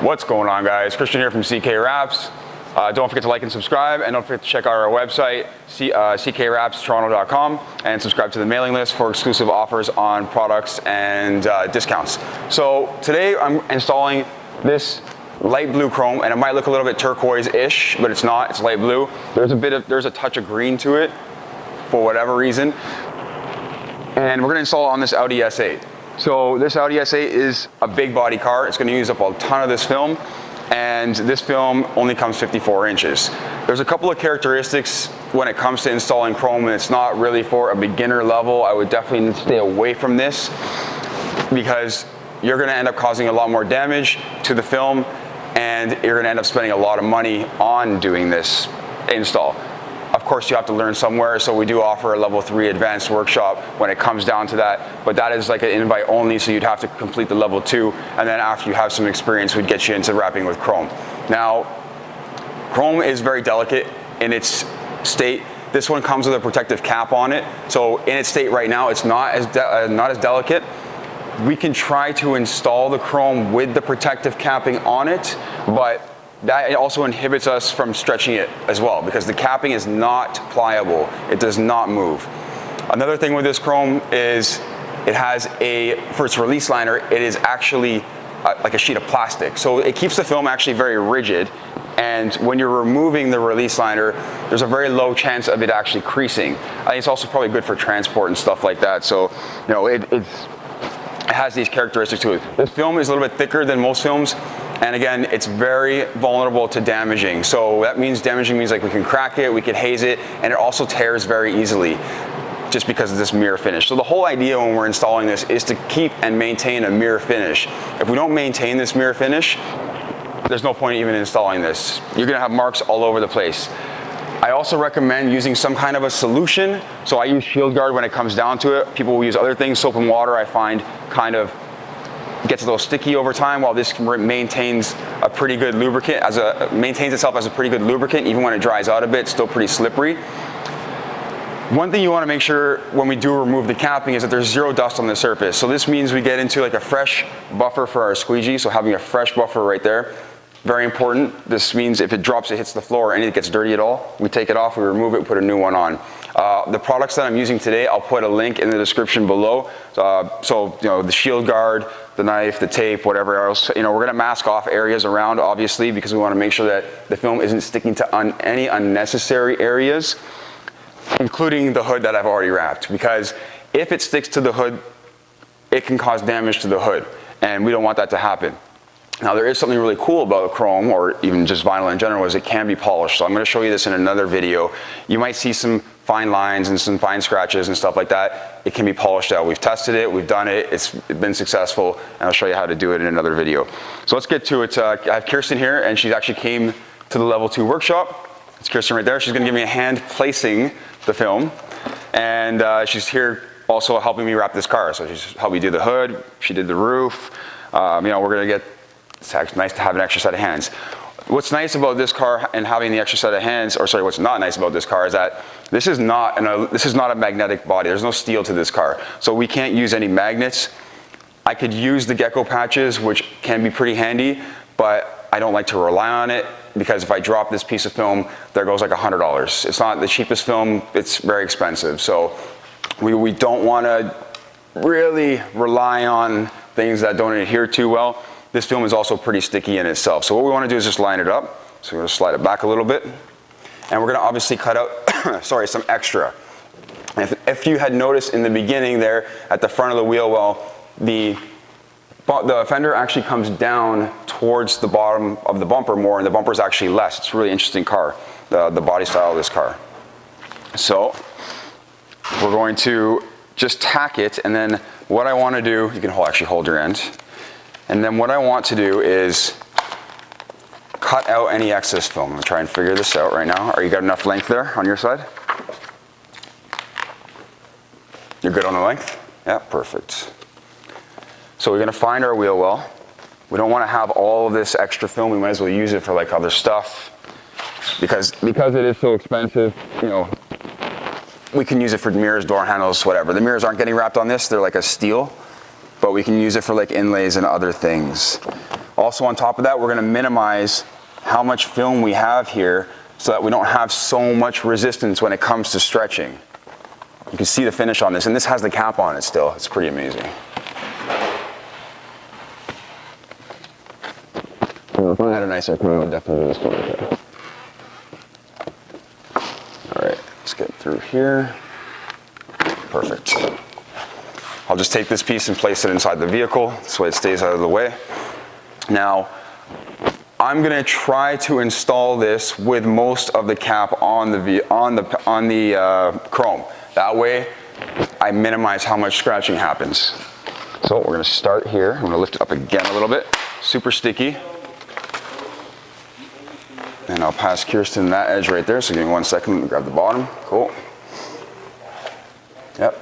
What's going on, guys? Christian here from CK Wraps. Don't forget to like and subscribe, and don't forget to check out our website, ckwrapstoronto.com, and subscribe to the mailing list for exclusive offers on products and discounts. So today I'm installing this light blue chrome, and it might look a little bit turquoise-ish, but it's not. It's light blue. There's a touch of green to it for whatever reason, and we're going to install it on this Audi S8. So this Audi S8 is a big body car. It's going to use up a ton of this film, and this film only comes 54 inches. There's a couple of characteristics when it comes to installing chrome, and it's not really for a beginner level. I would definitely stay away from this because you're going to end up causing a lot more damage to the film, and you're going to end up spending a lot of money on doing this install. Of course, you have to learn somewhere, so we do offer a level 3 advanced workshop when it comes down to that, but that is like an invite only, so you'd have to complete the level 2, and then after you have some experience, we'd get you into wrapping with chrome. Now, chrome is very delicate in its state. This one comes with a protective cap on it, so in its state right now, it's not as delicate. We can try to install the chrome with the protective capping on it, but that also inhibits us from stretching it as well, because the capping is not pliable. It does not move. Another thing with this chrome is it has for its release liner, it is actually like a sheet of plastic. So it keeps the film actually very rigid, and when you're removing the release liner, there's a very low chance of it actually creasing. I think it's also probably good for transport and stuff like that. So, you know, it has these characteristics to it. This film is a little bit thicker than most films, and again, it's very vulnerable to damaging. So that means damaging means like we can crack it, we can haze it, and it also tears very easily just because of this mirror finish. So the whole idea when we're installing this is to keep and maintain a mirror finish. If we don't maintain this mirror finish, there's no point even installing this. You're gonna have marks all over the place. I also recommend using some kind of a solution. So I use Shield Guard when it comes down to it. People will use other things. Soap and water, I find, kind of gets a little sticky over time, while this maintains a pretty good lubricant, maintains itself as a pretty good lubricant. Even when it dries out a bit, it's still pretty slippery. One thing you want to make sure when we do remove the capping is that there's zero dust on the surface. So this means we get into like a fresh buffer for our squeegee. So having a fresh buffer right there, very important. This means if it drops, it hits the floor, or anything gets dirty at all, we take it off, we remove it, put a new one on. The products that I'm using today, I'll put a link in the description below. So you know, the Shield Guard, the knife, the tape, whatever else. You know, we're gonna mask off areas around, obviously, because we wanna make sure that the film isn't sticking to any unnecessary areas, including the hood that I've already wrapped. Because if it sticks to the hood, it can cause damage to the hood, and we don't want that to happen. Now, there is something really cool about chrome, or even just vinyl in general, is it can be polished. So I'm going to show you this in another video. You might see some fine lines and some fine scratches and stuff like that. It can be polished out. We've tested it, we've done it, it's been successful, and I'll show you how to do it in another video. So let's get to it. I have Kirsten here, and she actually came to the level 2 workshop. It's Kirsten right there. She's going to give me a hand placing the film, and she's here also helping me wrap this car. So she's helped me do the hood, she did the roof. You know, we're going to get, it's nice to have an extra set of hands. What's nice about this car and having the extra set of hands, or sorry, what's not nice about this car is that this is not a magnetic body. There's no steel to this car. So we can't use any magnets. I could use the gecko patches, which can be pretty handy, but I don't like to rely on it, because if I drop this piece of film, there goes like $100. It's not the cheapest film, it's very expensive. So we don't want to really rely on things that don't adhere too well. This film is also pretty sticky in itself. So what we want to do is just line it up. So we're going to slide it back a little bit. And we're going to obviously cut out, sorry, some extra. If you had noticed in the beginning there at the front of the wheel well, the fender actually comes down towards the bottom of the bumper more, and the bumper is actually less. It's a really interesting car, the body style of this car. So we're going to just tack it, and then what I want to do, you can actually hold your end. And then what I want to do is cut out any excess film. I'm going to try and figure this out right now. Are you got enough length there on your side? You're good on the length? Yeah, perfect. So we're going to find our wheel well. We don't want to have all of this extra film. We might as well use it for like other stuff. Because it is so expensive, you know, we can use it for mirrors, door handles, whatever. The mirrors aren't getting wrapped on this. They're like a steel. But we can use it for like inlays and other things. Also on top of that, we're gonna minimize how much film we have here so that we don't have so much resistance when it comes to stretching. You can see the finish on this, and this has the cap on it still. It's pretty amazing. If I had a nicer chrome, I would definitely do this one right there. All right, let's get through here. Perfect. I'll just take this piece and place it inside the vehicle, this way it stays out of the way. Now, I'm gonna try to install this with most of the cap on the chrome. That way, I minimize how much scratching happens. So we're gonna start here. I'm gonna lift it up again a little bit. Super sticky. And I'll pass Kirsten that edge right there. So give me 1 second to grab the bottom. Cool. Yep.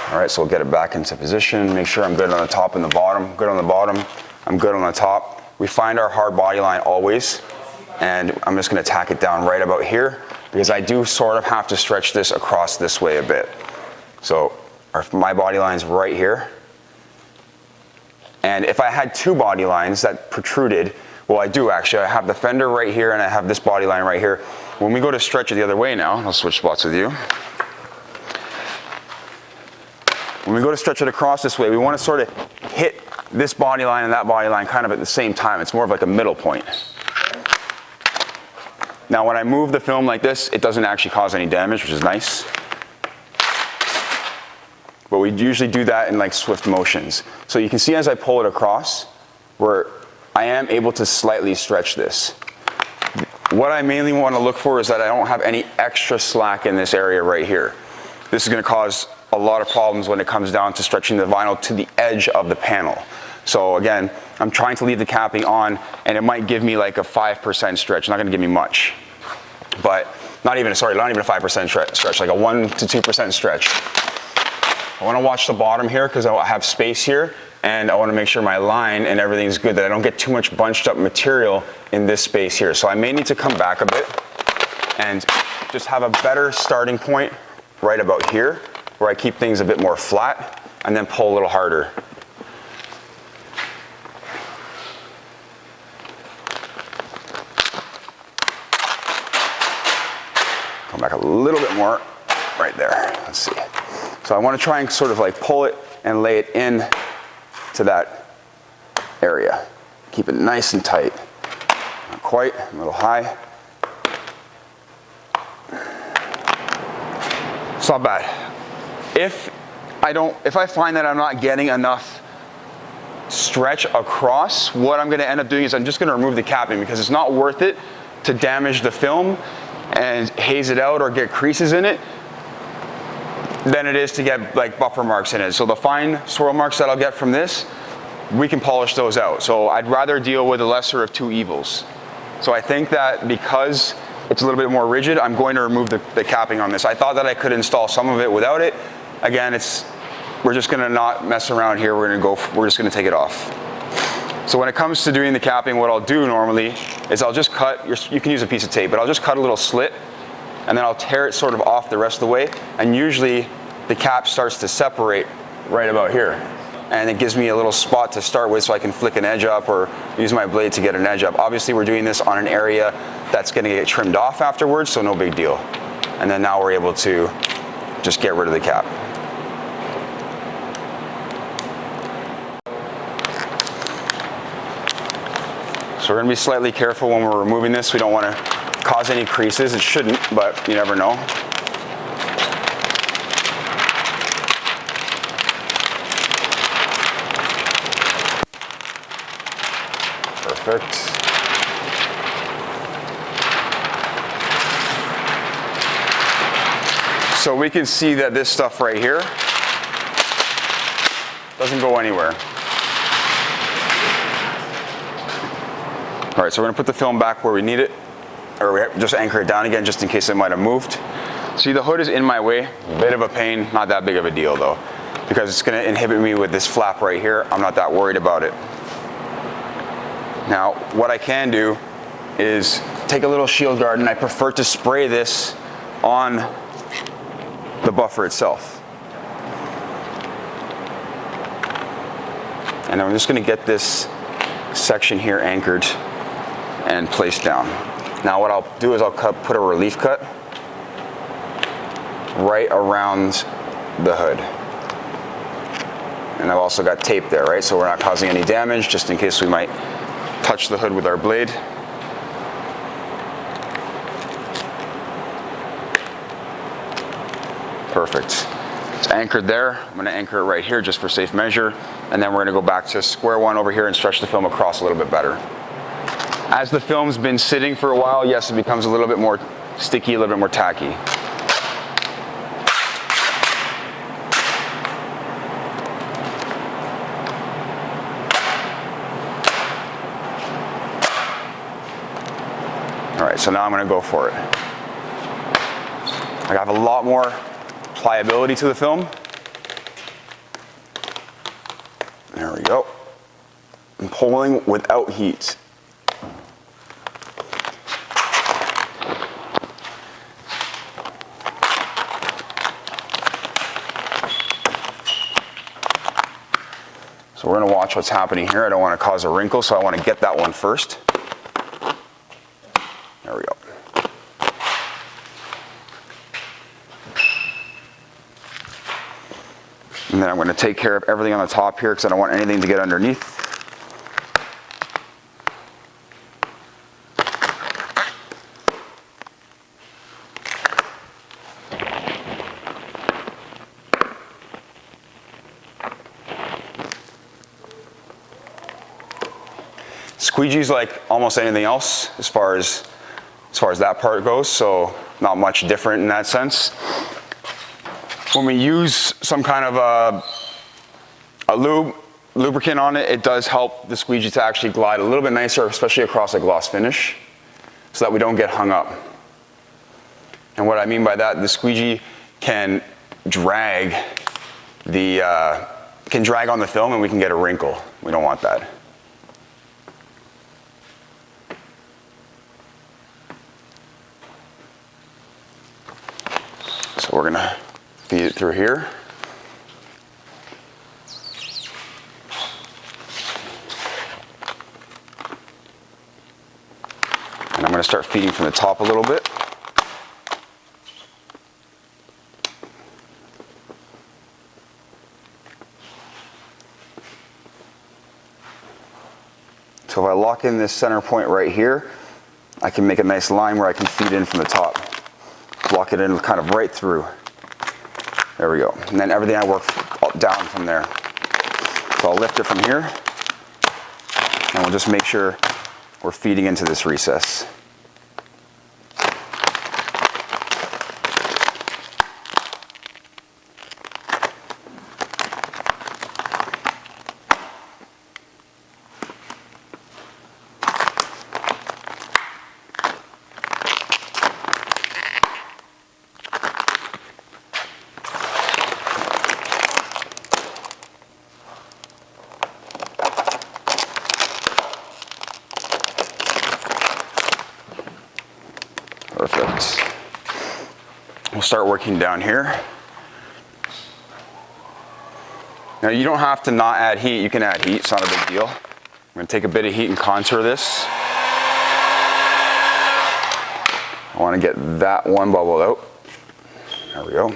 All right, so we'll get it back into position. Make sure I'm good on the top and the bottom. Good on the bottom. I'm good on the top. We find our hard body line always. And I'm just gonna tack it down right about here because I do sort of have to stretch this across this way a bit. So my body line's right here. And if I had two body lines that protruded, well, I do actually. I have the fender right here and I have this body line right here. When we go to stretch it the other way now, I'll switch spots with you. When we go to stretch it across this way, we want to sort of hit this body line and that body line kind of at the same time. It's more of like a middle point. Now, when I move the film like this, it doesn't actually cause any damage, which is nice. But we usually do that in like swift motions. So you can see as I pull it across, where I am able to slightly stretch this. What I mainly want to look for is that I don't have any extra slack in this area right here. This is going to cause a lot of problems when it comes down to stretching the vinyl to the edge of the panel. So again, I'm trying to leave the capping on, and it might give me like a 5% stretch. Not going to give me much, but not even a 5% stretch, like a 1 to 2% stretch. I want to watch the bottom here because I have space here, and I want to make sure my line and everything's good, that I don't get too much bunched up material in this space here. So I may need to come back a bit and just have a better starting point right about here, where I keep things a bit more flat, and then pull a little harder. Come back a little bit more right there. Let's see. So I want to try and sort of like pull it and lay it in to that area. Keep it nice and tight. Not quite, a little high. It's not bad. If I find that I'm not getting enough stretch across, what I'm going to end up doing is I'm just going to remove the capping, because it's not worth it to damage the film and haze it out or get creases in it than it is to get like buffer marks in it. So the fine swirl marks that I'll get from this, we can polish those out. So I'd rather deal with the lesser of two evils. So I think that because it's a little bit more rigid, I'm going to remove the capping on this. I thought that I could install some of it without it. Again, we're just gonna not mess around here. We're just gonna take it off. So when it comes to doing the capping, what I'll do normally is I'll just cut, you can use a piece of tape, but I'll just cut a little slit, and then I'll tear it sort of off the rest of the way. And usually the cap starts to separate right about here. And it gives me a little spot to start with so I can flick an edge up or use my blade to get an edge up. Obviously we're doing this on an area that's gonna get trimmed off afterwards, so no big deal. And then now we're able to just get rid of the cap. So we're gonna be slightly careful when we're removing this. We don't wanna cause any creases. It shouldn't, but you never know. Perfect. So we can see that this stuff right here doesn't go anywhere. All right, so we're gonna put the film back where we need it, or we just anchor it down again just in case it might have moved. See, the hood is in my way, bit of a pain, not that big of a deal though, because it's gonna inhibit me with this flap right here. I'm not that worried about it. Now, what I can do is take a little shield guard, and I prefer to spray this on the buffer itself. And I'm just going to get this section here anchored and placed down. Now what I'll do is I'll put a relief cut right around the hood. And I've also got tape there, right? So we're not causing any damage, just in case we might touch the hood with our blade. Perfect. It's anchored there. I'm going to anchor it right here just for safe measure. And then we're going to go back to square one over here and stretch the film across a little bit better. As the film's been sitting for a while, yes, it becomes a little bit more sticky, a little bit more tacky. All right, so now I'm going to go for it. I have a lot more pliability to the film. There we go. I'm pulling without heat. So we're going to watch what's happening here. I don't want to cause a wrinkle, so I want to get that one first. There we go. And then I'm going to take care of everything on the top here because I don't want anything to get underneath. Squeegee's like almost anything else as far as that part goes, so not much different in that sense. When we use some kind of a lubricant on it, it does help the squeegee to actually glide a little bit nicer, especially across a gloss finish, so that we don't get hung up. And what I mean by that, the squeegee can drag on the film and we can get a wrinkle. We don't want that. So we're gonna feed it through here. And I'm gonna start feeding from the top a little bit. So if I lock in this center point right here, I can make a nice line where I can feed in from the top. Lock it in kind of right through. There we go. And then everything I work down from there. So I'll lift it from here, and we'll just make sure we're feeding into this recess. Perfect. We'll start working down here. Now you don't have to not add heat, you can add heat, it's not a big deal. I'm going to take a bit of heat and contour this. I want to get that one bubble out. There we go.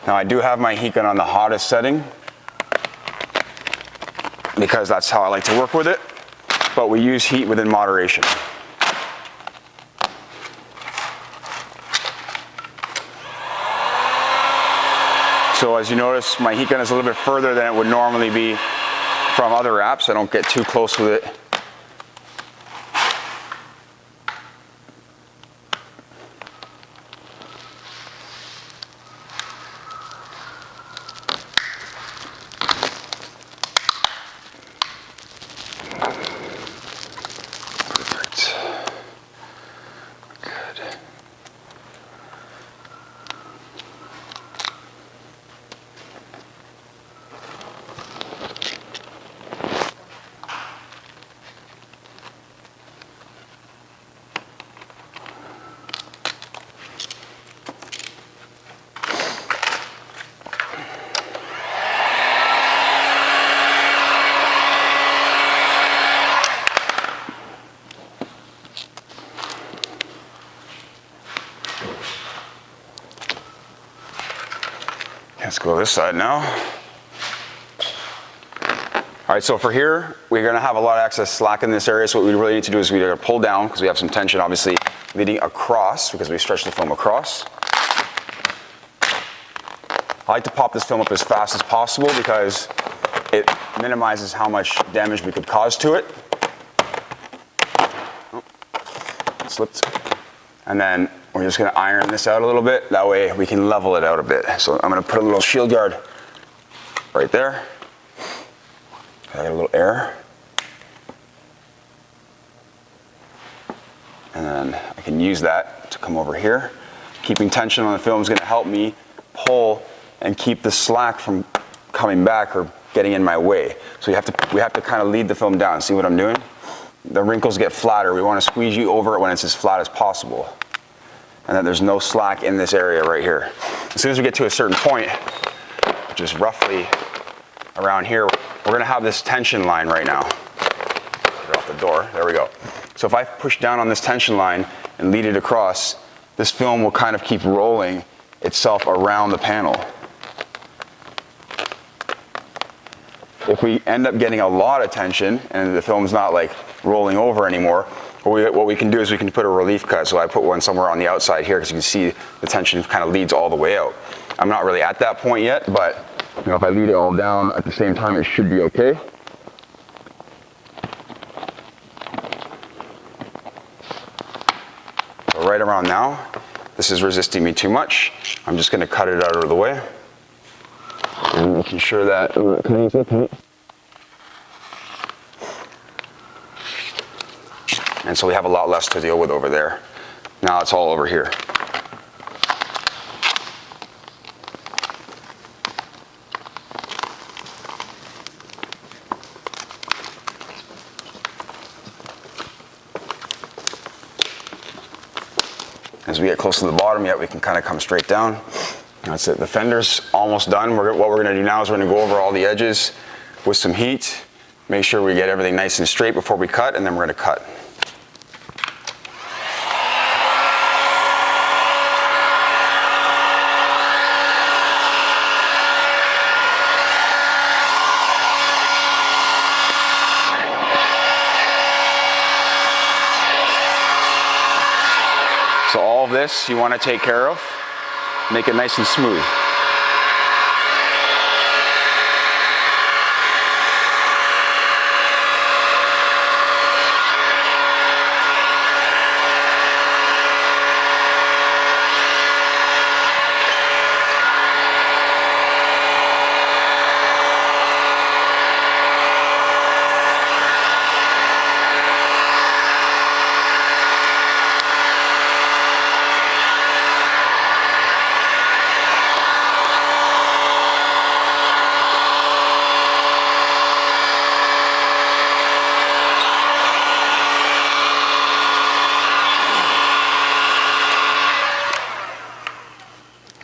Now I do have my heat gun on the hottest setting because that's how I like to work with it, but we use heat within moderation. So as you notice, my heat gun is a little bit further than it would normally be from other wraps. I don't get too close with it. Let's go this side now. All right, so for here, we're gonna have a lot of excess slack in this area, so what we really need to do is we're gonna pull down, because we have some tension obviously leading across, because we stretched the film across. I like to pop this film up as fast as possible because it minimizes how much damage we could cause to it. Oh, it slipped. And then we're just gonna iron this out a little bit, that way we can level it out a bit. So I'm gonna put a little shield guard right there. I got a little air. And then I can use that to come over here. Keeping tension on the film is gonna help me pull and keep the slack from coming back or getting in my way. So we have to kind of lead the film down. See what I'm doing? The wrinkles get flatter. We want to squeegee over it when it's as flat as possible. And then there's no slack in this area right here. As soon as we get to a certain point, which is roughly around here, we're gonna have this tension line right now. Get it off the door, there we go. So if I push down on this tension line and lead it across, this film will kind of keep rolling itself around the panel. If we end up getting a lot of tension and the film's not like rolling over anymore, what we can do is we can put a relief cut. So I put one somewhere on the outside here because you can see the tension kind of leads all the way out. I'm not really at that point yet, but you know, if I lead it all down at the same time, it should be okay. So right around now, this is resisting me too much. I'm just gonna cut it out of the way. And making sure that, can I use that paint? And so we have a lot less to deal with over there. Now it's all over here. As we get close to the bottom, yet we can kind of come straight down. That's it. The fender's almost done. What we're going to do now is we're going to go over all the edges with some heat, make sure we get everything nice and straight before we cut, and then we're going to cut. So all of this you want to take care of, make it nice and smooth.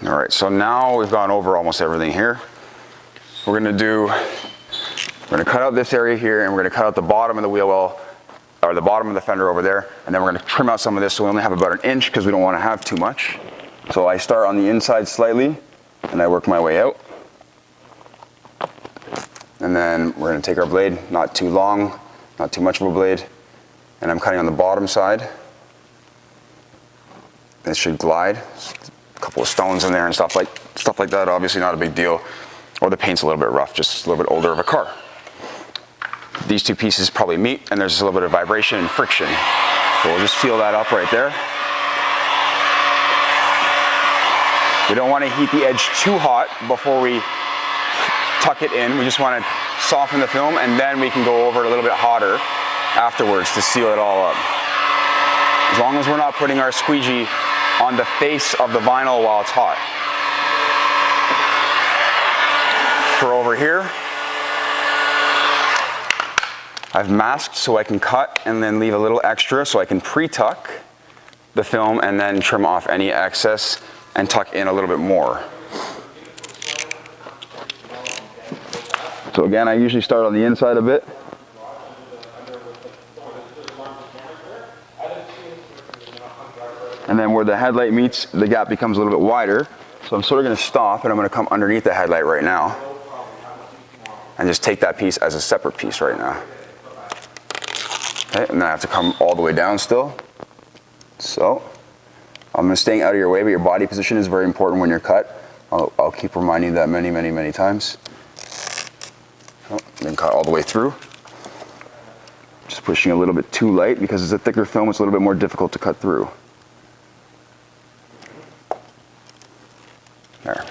All right, so now we've gone over almost everything here. We're gonna cut out this area here, and we're gonna cut out the bottom of the wheel well, or the bottom of the fender over there, and then we're gonna trim out some of this so we only have about an inch because we don't wanna have too much. So I start on the inside slightly, and I work my way out. And then we're gonna take our blade, not too long, not too much of a blade, and I'm cutting on the bottom side. It should glide. Couple of stones in there and stuff like that, obviously not a big deal. Or the paint's a little bit rough, just a little bit older of a car. These two pieces probably meet, and there's just a little bit of vibration and friction. So we'll just feel that up right there. We don't want to heat the edge too hot before we tuck it in. We just want to soften the film, and then we can go over it a little bit hotter afterwards to seal it all up. As long as we're not putting our squeegee on the face of the vinyl while it's hot. For over here, I've masked so I can cut and then leave a little extra so I can pre-tuck the film and then trim off any excess and tuck in a little bit more. So again, I usually start on the inside a bit. And then where the headlight meets, the gap becomes a little bit wider. So I'm sort of going to stop, and I'm going to come underneath the headlight right now and just take that piece as a separate piece right now. Okay, and then I have to come all the way down still. So I'm going to stay out of your way, but your body position is very important when you're cut. I'll keep reminding you that many times. Oh, then cut all the way through. Just pushing a little bit too light because it's a thicker film, it's a little bit more difficult to cut through. There.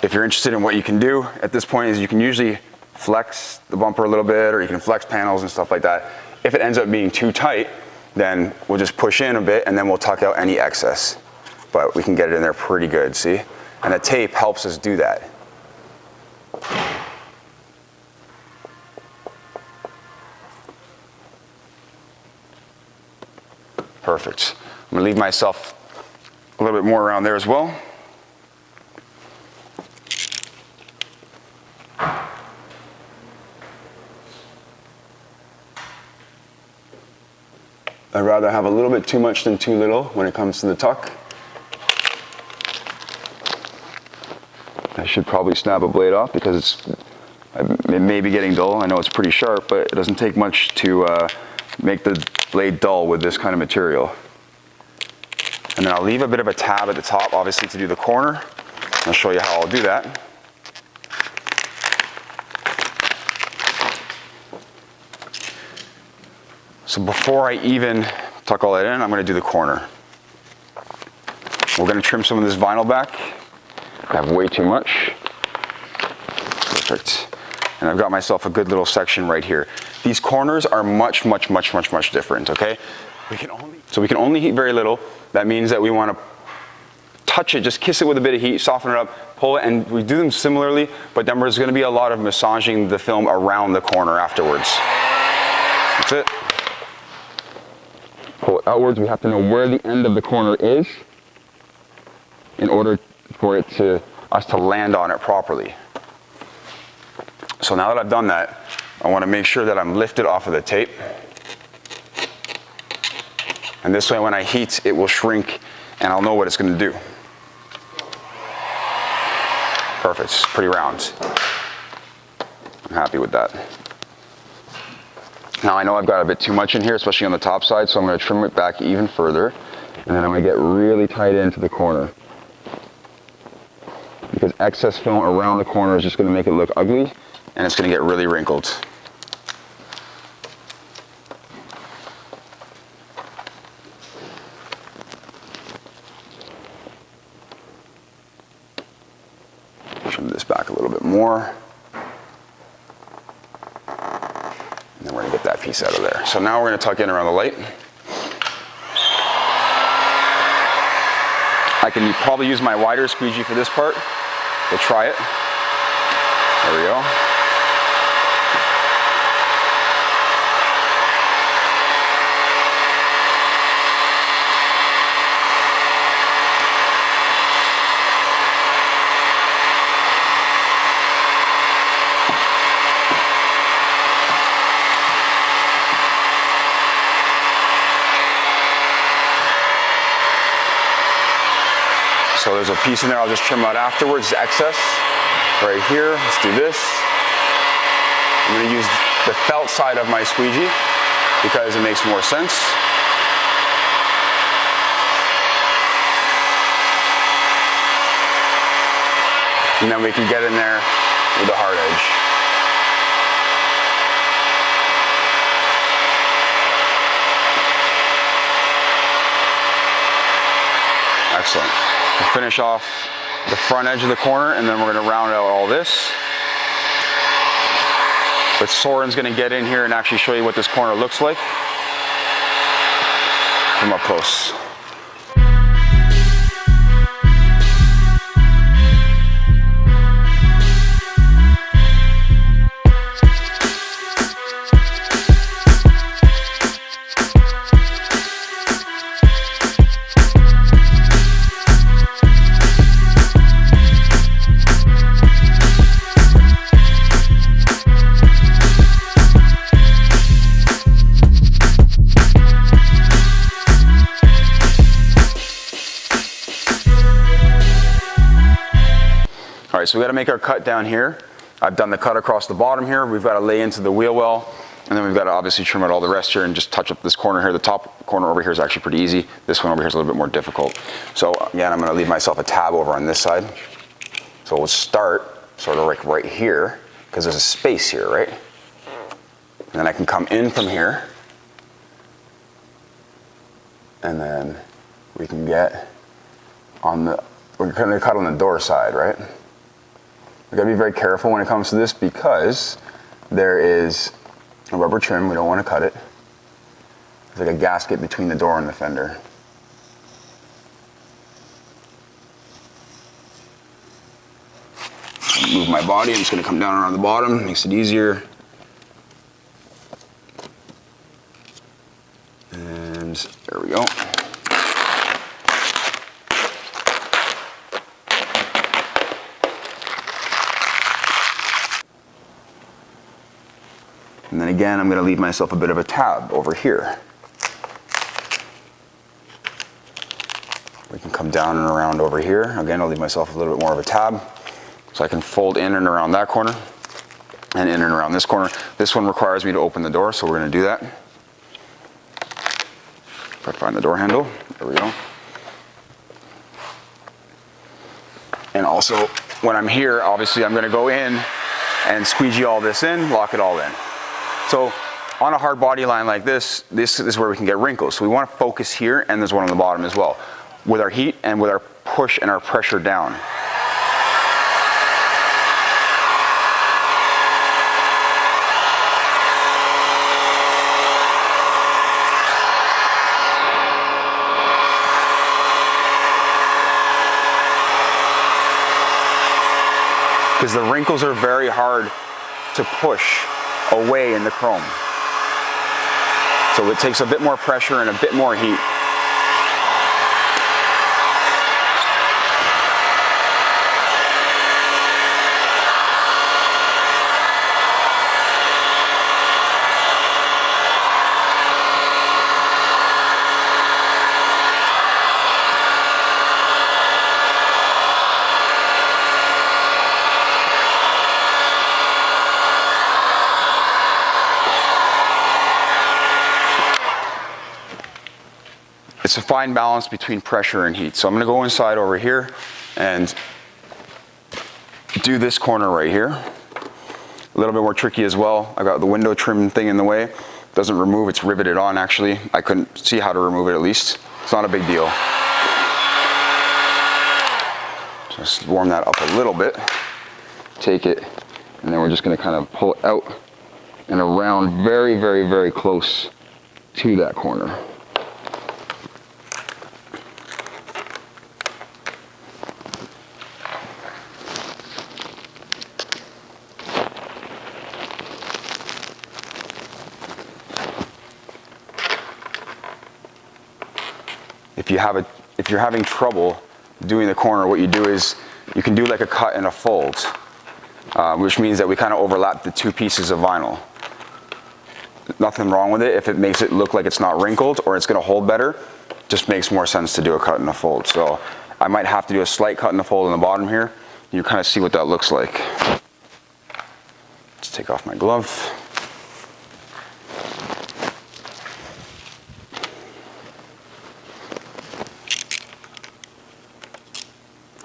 If you're interested in what you can do at this point is you can usually flex the bumper a little bit, or you can flex panels and stuff like that. If it ends up being too tight, then we'll just push in a bit and then we'll tuck out any excess. But we can get it in there pretty good, see? And the tape helps us do that. Perfect. I'm gonna leave myself a little bit more around there as well. I'd rather have a little bit too much than too little when it comes to the tuck. I should probably snap a blade off because it may be getting dull. I know it's pretty sharp, but it doesn't take much to make the blade dull with this kind of material. And then I'll leave a bit of a tab at the top, obviously, to do the corner. I'll show you how I'll do that. So before I even tuck all that in, I'm going to do the corner. We're going to trim some of this vinyl back. I have way too much. Perfect. And I've got myself a good little section right here. These corners are much different, okay? We can only heat very little. That means that we want to touch it, just kiss it with a bit of heat, soften it up, pull it, and we do them similarly, but then there's going to be a lot of massaging the film around the corner afterwards. That's it. Pull it outwards. We have to know where the end of the corner is in order for us to land on it properly. So now that I've done that, I want to make sure that I'm lifted off of the tape. And this way when I heat, it will shrink and I'll know what it's going to do. Perfect, it's pretty round. I'm happy with that. Now I know I've got a bit too much in here, especially on the top side, so I'm going to trim it back even further. And then I'm going to get really tight into the corner. Because excess film around the corner is just going to make it look ugly, and it's going to get really wrinkled. Trim this back a little bit more. And then we're going to get that piece out of there. So now we're going to tuck in around the light. I can probably use my wider squeegee for this part. We'll try it. There we go. So there's a piece in there I'll just trim out afterwards, excess. Right here, let's do this. I'm going to use the felt side of my squeegee because it makes more sense. And then we can get in there with the hard edge. Excellent. We'll finish off the front edge of the corner, and then we're going to round out all this. But Soren's going to get in here and actually show you what this corner looks like from up close. right, so we got to make our cut down here. I've done the cut across the bottom here. We've got to lay into the wheel well, and then we've got to obviously trim out all the rest here and just touch up this corner here. The top corner over here is actually pretty easy. This one over here is a little bit more difficult. So again, I'm going to leave myself a tab over on this side. So we'll start sort of like right here, because there's a space here, right? And then I can come in from here, and then we can get on the, we're going to cut on the door side, right? We gotta be very careful when it comes to this because there is a rubber trim, we don't want to cut it. There's like a gasket between the door and the fender. Move my body, I'm just gonna come down around the bottom, makes it easier. And there we go. And then again, I'm going to leave myself a bit of a tab over here. We can come down and around over here. Again, I'll leave myself a little bit more of a tab. So I can fold in and around that corner and in and around this corner. This one requires me to open the door, so we're going to do that. If I find the door handle, there we go. And also, when I'm here, obviously I'm going to go in and squeegee all this in, lock it all in. So on a hard body line like this, this is where we can get wrinkles. So we want to focus here, and there's one on the bottom as well, with our heat and with our push and our pressure down. Because the wrinkles are very hard to push away in the chrome. So it takes a bit more pressure and a bit more heat. It's a fine balance between pressure and heat. So I'm going to go inside over here and do this corner right here. A little bit more tricky as well. I got the window trim thing in the way. Doesn't remove, it's riveted on actually. I couldn't see how to remove it at least. It's not a big deal. Just warm that up a little bit. Take it, and then we're just going to kind of pull it out and around very, very, very close to that corner. If you're having trouble doing the corner, what you do is you can do like a cut and a fold, which means that we kind of overlap the two pieces of vinyl. Nothing wrong with it if it makes it look like it's not wrinkled or it's going to hold better. Just makes more sense to do a cut and a fold. So I might have to do a slight cut and a fold in the bottom here. You kind of see what that looks like. Let's take off my glove.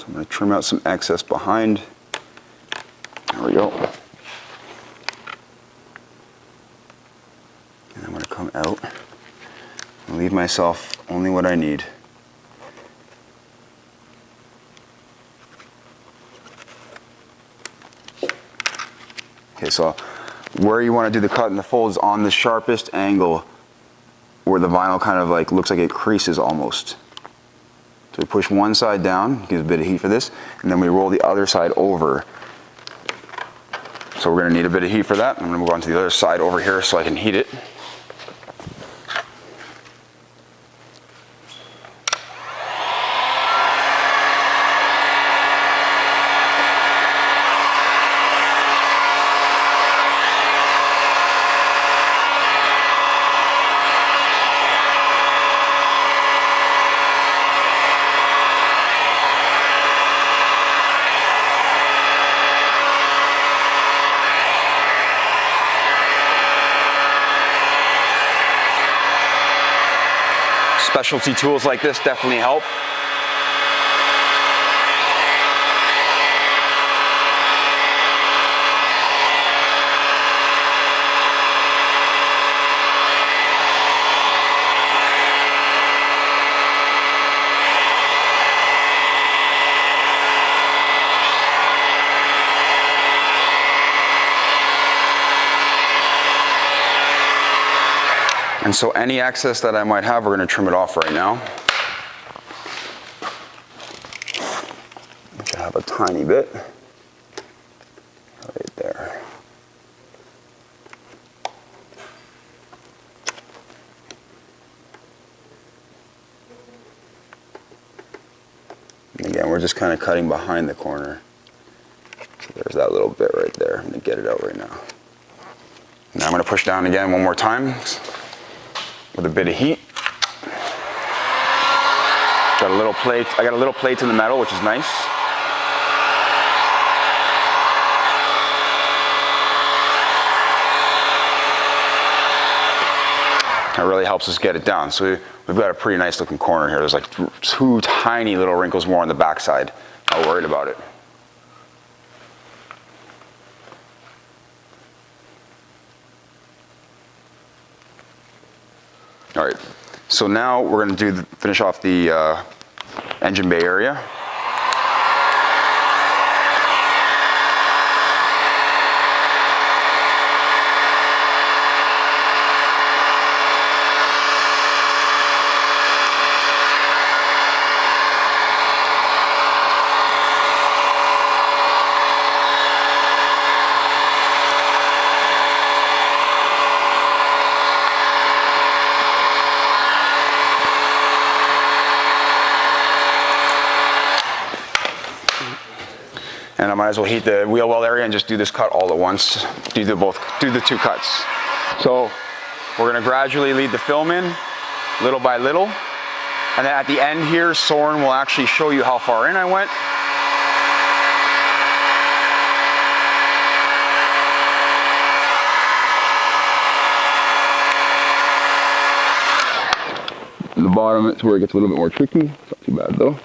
I'm going to trim out some excess behind. There we go. And I'm going to come out and leave myself only what I need. Okay, so where you want to do the cut and the fold is on the sharpest angle where the vinyl kind of like looks like it creases almost. So we push one side down, gives a bit of heat for this, and then we roll the other side over. So we're going to need a bit of heat for that. I'm going to move on to the other side over here so I can heat it. specialty tools like this definitely help. And so any excess that I might have, we're going to trim it off right now. Which I have a tiny bit right there. And again, we're just kind of cutting behind the corner. So there's that little bit right there. I'm going to get it out right now. Now I'm going to push down again one more time with a bit of heat. Got a little plate. I got a little plate in the metal, which is nice. That really helps us get it down. So we've got a pretty nice looking corner here. There's like two tiny little wrinkles more on the back side. Not worried about it. All right, so now we're going to finish off the engine bay area. And I might as well heat the wheel well area and just do this cut all at once. Do the two cuts. So we're gonna gradually lead the film in, little by little. And then at the end here, Soren will actually show you how far in I went. The bottom is where it gets a little bit more tricky. It's not too bad though.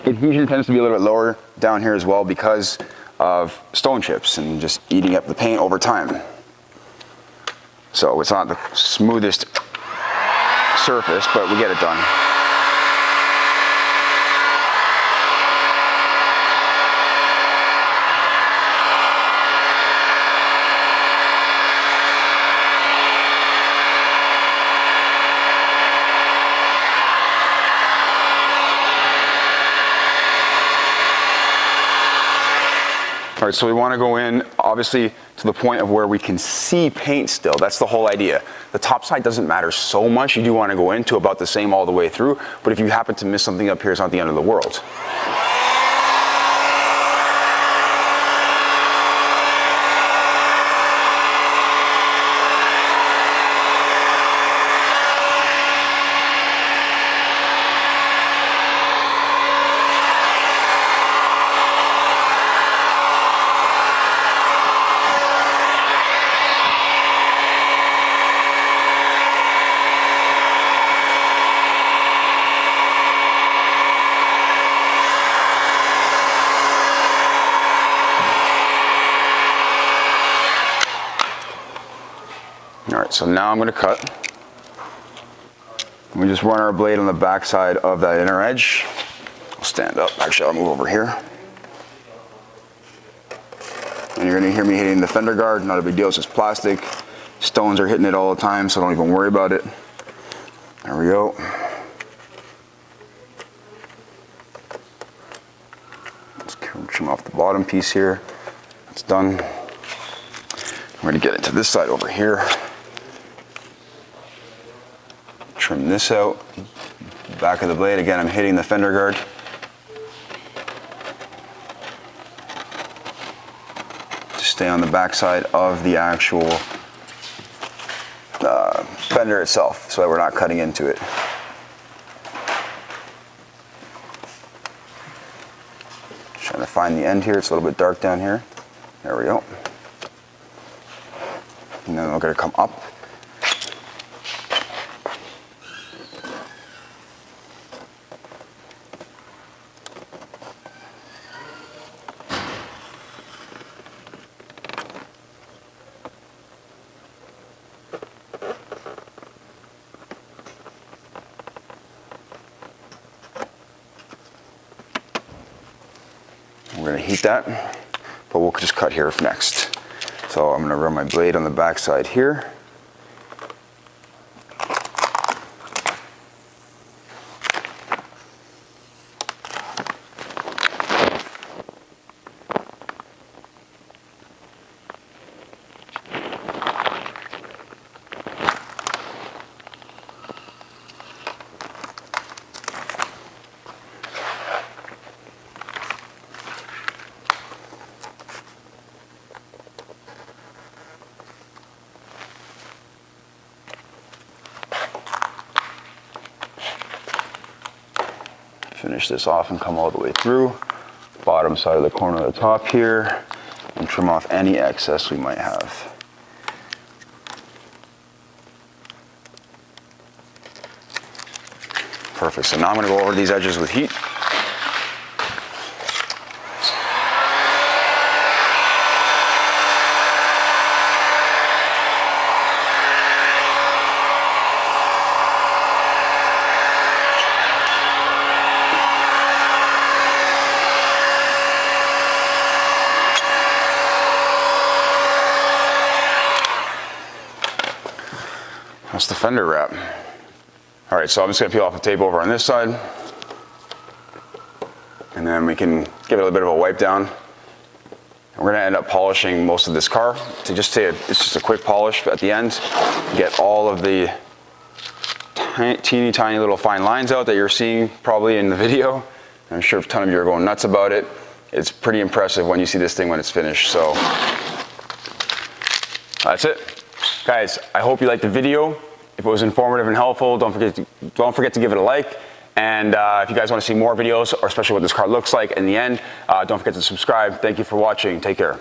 Adhesion tends to be a little bit lower down here as well because of stone chips and just eating up the paint over time. So it's not the smoothest surface, but we get it done. All right, so we want to go in, obviously, to the point of where we can see paint still. That's the whole idea. The top side doesn't matter so much. You do want to go into about the same all the way through, but if you happen to miss something up here, it's not the end of the world. All right, so now I'm going to cut. We just run our blade on the back side of that inner edge. I'll stand up. Actually, I'll move over here. And you're going to hear me hitting the fender guard. Not a big deal, it's just plastic. Stones are hitting it all the time, so don't even worry about it. There we go. Let's trim off the bottom piece here. It's done. We're going to get into this side over here. Trim this out. Back of the blade, again, I'm hitting the fender guard. To stay on the back side of the actual fender itself, so that we're not cutting into it. Trying to find the end here. It's a little bit dark down here. There we go. And then we're going to come up. We're gonna heat that, but we'll just cut here next. So I'm gonna run my blade on the back side here. Finish this off and come all the way through. Bottom side of the corner of the top here, and trim off any excess we might have. Perfect, so now I'm gonna go over these edges with heat. That's the fender wrap. All right, so I'm just gonna peel off the tape over on this side, and then we can give it a little bit of a wipe down. And we're gonna end up polishing most of this car. To just say it's just a quick polish at the end. Get all of the teeny tiny little fine lines out that you're seeing probably in the video. I'm sure a ton of you are going nuts about it. It's pretty impressive when you see this thing when it's finished. So that's it. Guys, I hope you liked the video. If it was informative and helpful, don't forget to give it a like. And if you guys want to see more videos, or especially what this car looks like in the end, don't forget to subscribe. Thank you for watching. Take care.